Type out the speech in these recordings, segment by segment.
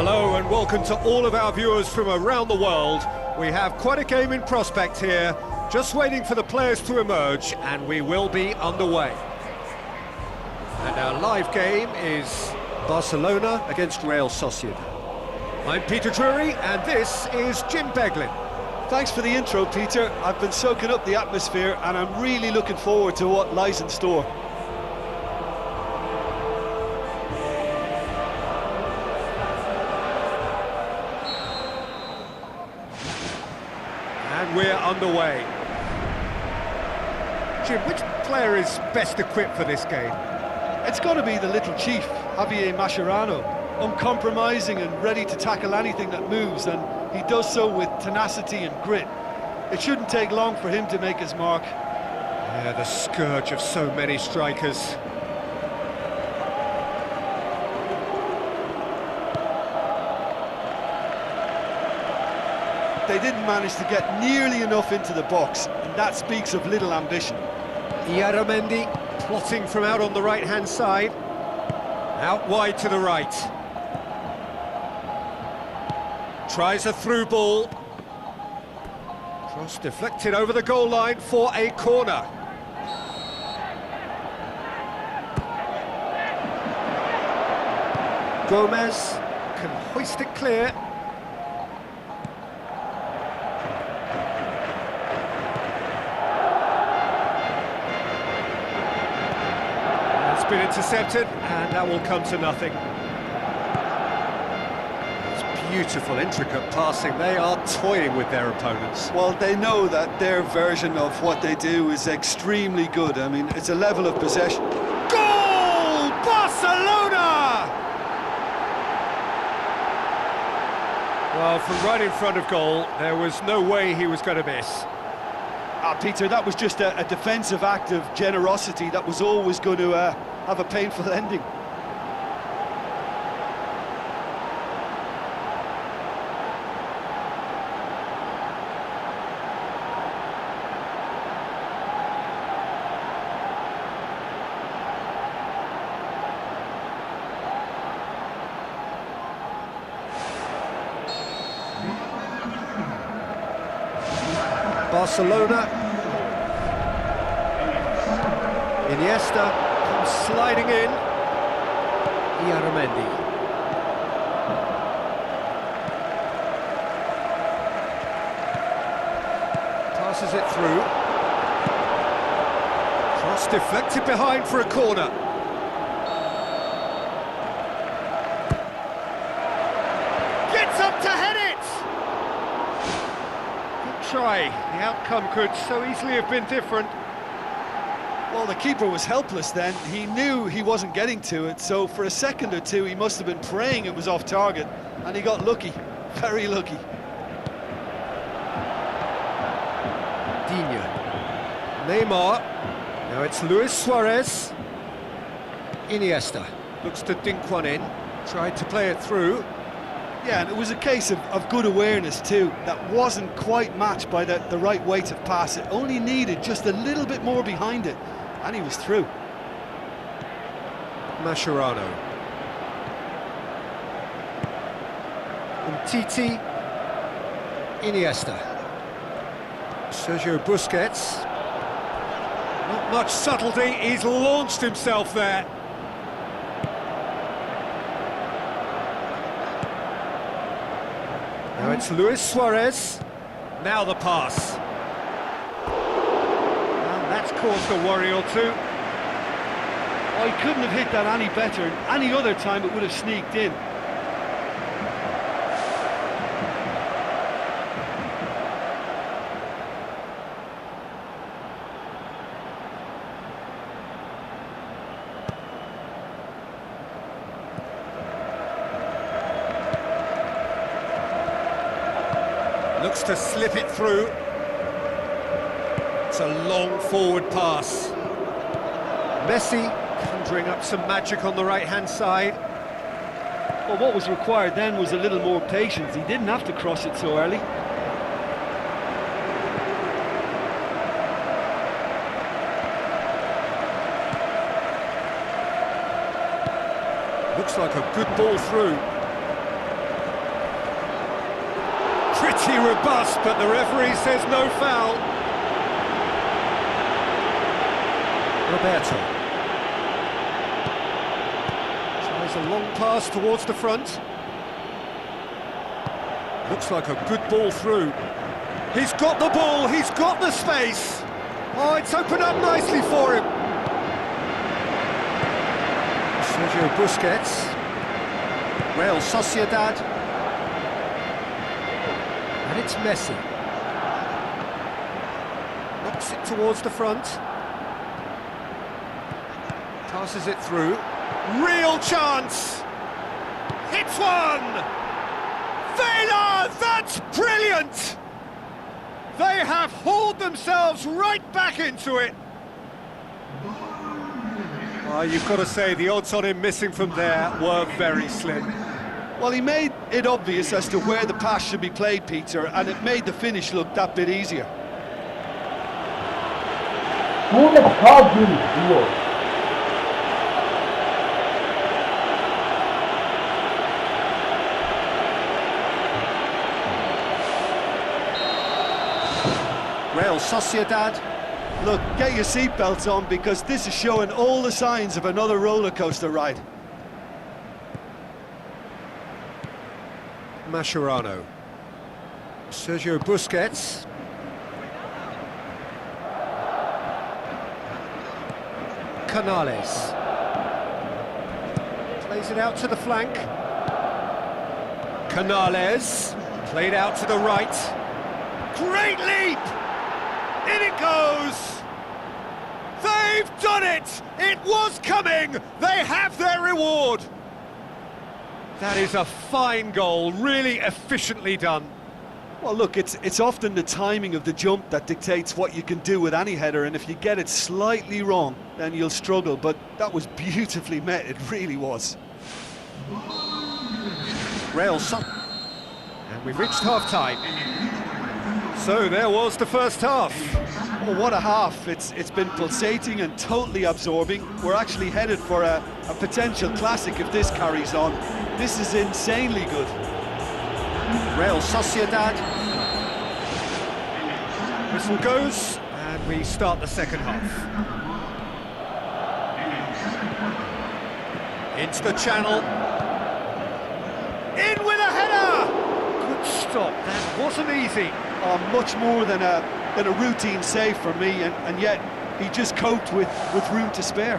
Hello and welcome to all of our viewers from around the world. We have quite a game in prospect here, just waiting for the players to emerge, and we will be underway. And our live game is Barcelona against Real Sociedad. I'm Peter Drury, and this is Jim Beglin. Thanks for the intro, Peter. I've been soaking up the atmosphere, and I'm really looking forward to what lies in store. And we're underway. Jim, which player is best equipped for this game? It's got to be the little chief, Javier Mascherano. Uncompromising and ready to tackle anything that moves, and he does so with tenacity and grit. It shouldn't take long for him to make his mark. Yeah, the scourge of so many strikers. They didn't manage to get nearly enough into the box, and that speaks of little ambition. Iaramendi plotting from out on the right-hand side. Out wide to the right. Tries a through ball. Cross deflected over the goal line for a corner. Gomez can hoist it clear. It's been intercepted, and that will come to nothing. Beautiful, intricate passing. They are toying with their opponents. Well, they know that their version of what they do is extremely good. I mean, it's a level of possession. Goal! Barcelona! Well, from right in front of goal, there was no way he was going to miss. Peter, that was just a defensive act of generosity that was always going to have a painful ending. Barcelona. Iniesta comes sliding in. Iaramendi. Passes it through. Cross deflected behind for a corner. Gets up to head it! Try. The outcome could so easily have been different. Well, the keeper was helpless then. He knew he wasn't getting to it, so for a second or two he must have been praying it was off target, and he got lucky, very lucky. Digne. Neymar. Now it's Luis Suarez. Iniesta. Looks to dink one in. Tried to play it through. Yeah, and it was a case of good awareness too. That wasn't quite matched by the right weight of pass. It only needed just a little bit more behind it, and he was through. Mascherano. Umtiti. Iniesta. Sergio Busquets. Not much subtlety, he's launched himself there. Now it's Luis Suarez. Now the pass. And that's caused a worry or two. Oh, he couldn't have hit that any better. Any other time it would have sneaked in. Looks to slip it through. It's a long forward pass. Messi conjuring up some magic on the right-hand side. Well, what was required then was a little more patience. He didn't have to cross it so early. Looks like a good ball through. Pretty robust, but the referee says no foul. Roberto. Tries a long pass towards the front. Looks like a good ball through. He's got the ball, he's got the space. Oh, it's opened up nicely for him. Sergio Busquets. Real Sociedad. And it's Messi. Knocks it towards the front. Passes it through. Real chance! Hits one! Vela! That's brilliant! They have hauled themselves right back into it. Well, you've got to say the odds on him missing from there were very slim. Well, he made it obvious as to where the pass should be played, Peter, and it made the finish look that bit easier. Real Sociedad. Look, get your seatbelts on because this is showing all the signs of another roller coaster ride. Mascherano. Sergio Busquets. Canales. Plays it out to the flank. Canales. Played out to the right. Great leap! In it goes! They've done it! It was coming! They have their reward! That is a fine goal, really efficiently done. Well, look, it's often the timing of the jump that dictates what you can do with any header, and if you get it slightly wrong, then you'll struggle, but that was beautifully met, it really was. And we've reached half-time. So there was the first half. Oh, what a half. It's been pulsating and totally absorbing. We're actually headed for a potential classic if this carries on. This is insanely good. Real Sociedad. Whistle goes, and we start the second half. Into the channel. In with a header! Good stop, that wasn't easy. Much more than a routine save for me, and yet he just coped with room to spare.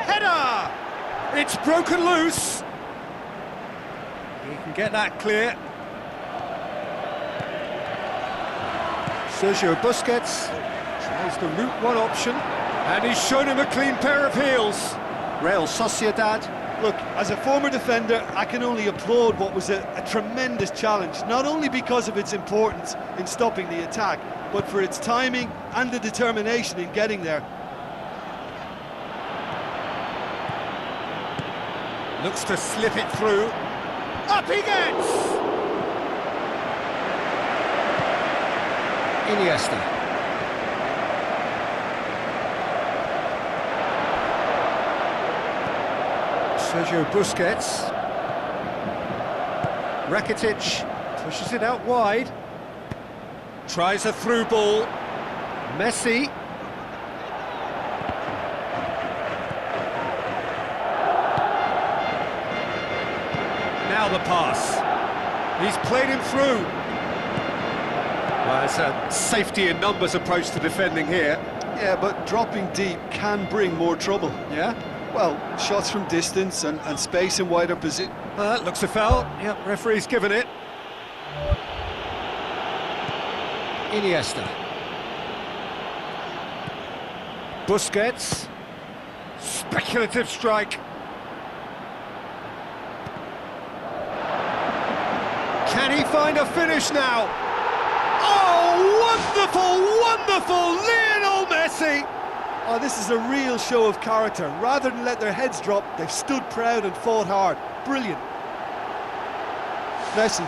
Header! It's broken loose. He can get that clear. Sergio Busquets tries the route one option, and he's shown him a clean pair of heels. Real Sociedad. Look, as a former defender, I can only applaud what was a tremendous challenge, not only because of its importance in stopping the attack, but for its timing and the determination in getting there. Looks to slip it through. Up he gets! Iniesta. Sergio Busquets. Rakitic pushes it out wide. Tries a through ball. Messi. Now the pass. He's played him through. Well, it's a safety in numbers approach to defending here. Yeah, but dropping deep can bring more trouble. Yeah? Well, shots from distance and space in wider position. Looks a foul. Yep, referee's given it. Iniesta. Busquets. Speculative strike. Can he find a finish now? Oh, wonderful, wonderful Lionel Messi! Oh, this is a real show of character. Rather than let their heads drop, they've stood proud and fought hard. Brilliant. Messi.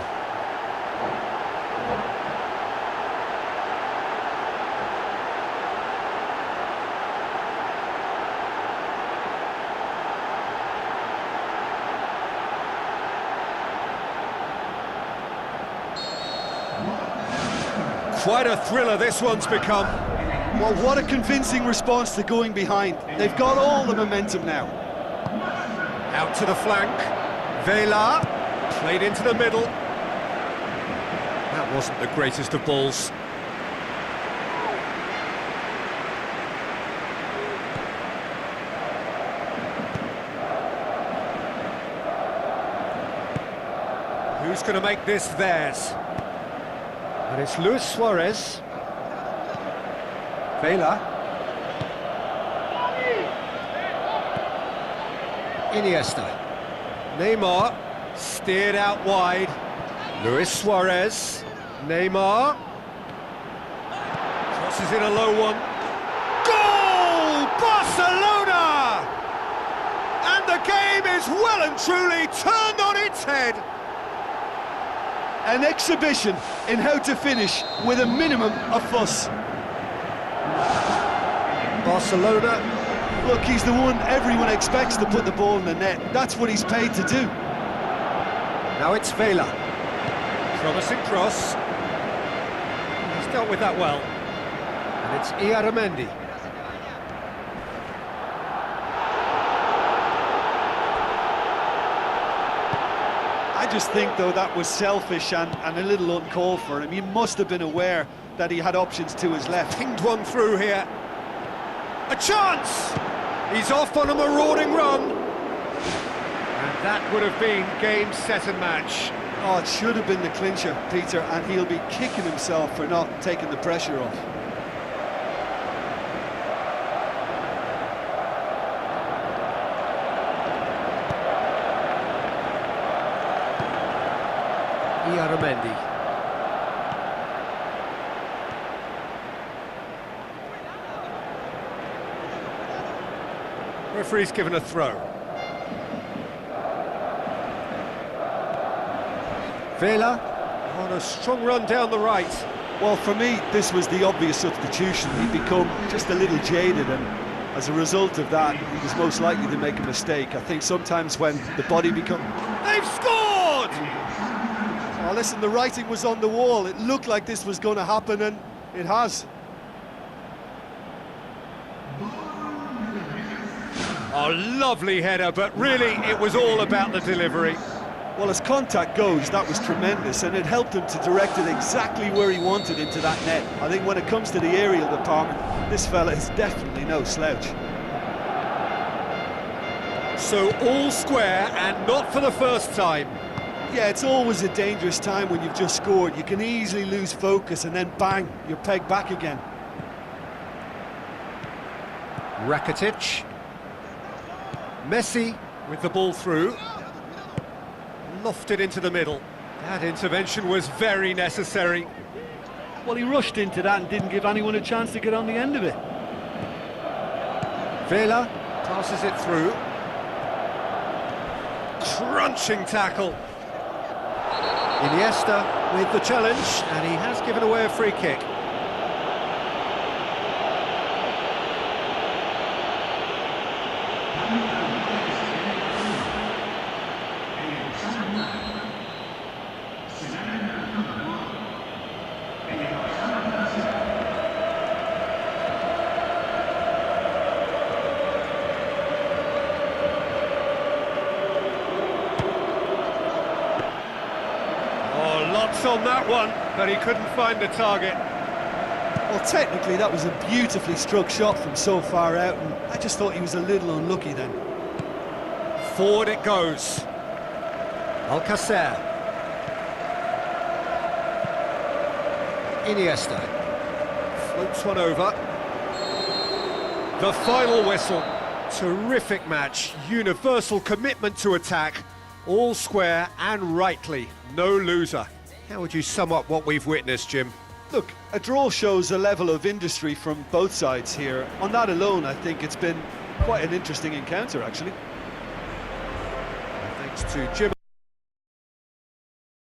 Quite a thriller this one's become. Well, what a convincing response to going behind. They've got all the momentum now. Out to the flank. Vela, played into the middle. That wasn't the greatest of balls. Who's going to make this theirs? And it's Luis Suarez. Vela. Iniesta. Neymar, steered out wide. Luis Suarez. Neymar. Crosses in a low one. Goal! Barcelona! And the game is well and truly turned on its head. An exhibition in how to finish with a minimum of fuss. Barcelona. Look, he's the one everyone expects to put the ball in the net. That's what he's paid to do. Now it's Vela. Promising cross. He's dealt with that well. And it's Iaramendi. I just think, though, that was selfish and a little uncalled for him. He must have been aware that he had options to his left. Pinged one through here. A chance! He's off on a marauding run. And that would have been game, set and match. Oh, it should have been the clincher, Peter, and he'll be kicking himself for not taking the pressure off. Iaramendi. Referee's given a throw. Vela on a strong run down the right. Well, for me, this was the obvious substitution. He'd become just a little jaded, and as a result of that, he was most likely to make a mistake. I think sometimes when the body becomes... They've scored! Oh, listen, the writing was on the wall. It looked like this was going to happen, and it has. Oh, lovely header, but really it was all about the delivery. Well, as contact goes, that was tremendous, and it helped him to direct it exactly where he wanted into that net. I think when it comes to the aerial department, this fella is definitely no slouch. So all square, and not for the first time. Yeah, it's always a dangerous time when you've just scored. You can easily lose focus, and then bang, you're pegged back again. Rakitic. Messi with the ball through. Lofted into the middle. That intervention was very necessary. Well, he rushed into that and didn't give anyone a chance to get on the end of it. Vela passes it through. Crunching tackle. Iniesta with the challenge, and he has given away a free kick. Lots on that one, but he couldn't find the target. Well, technically that was a beautifully struck shot from so far out, and I just thought he was a little unlucky then. Forward it goes. Alcacer. Iniesta. Floats one over. The final whistle. Terrific match. Universal commitment to attack. All square and rightly. No loser. How would you sum up what we've witnessed, Jim? Look, a draw shows a level of industry from both sides here. On that alone, I think it's been quite an interesting encounter, actually. Thanks to Jim.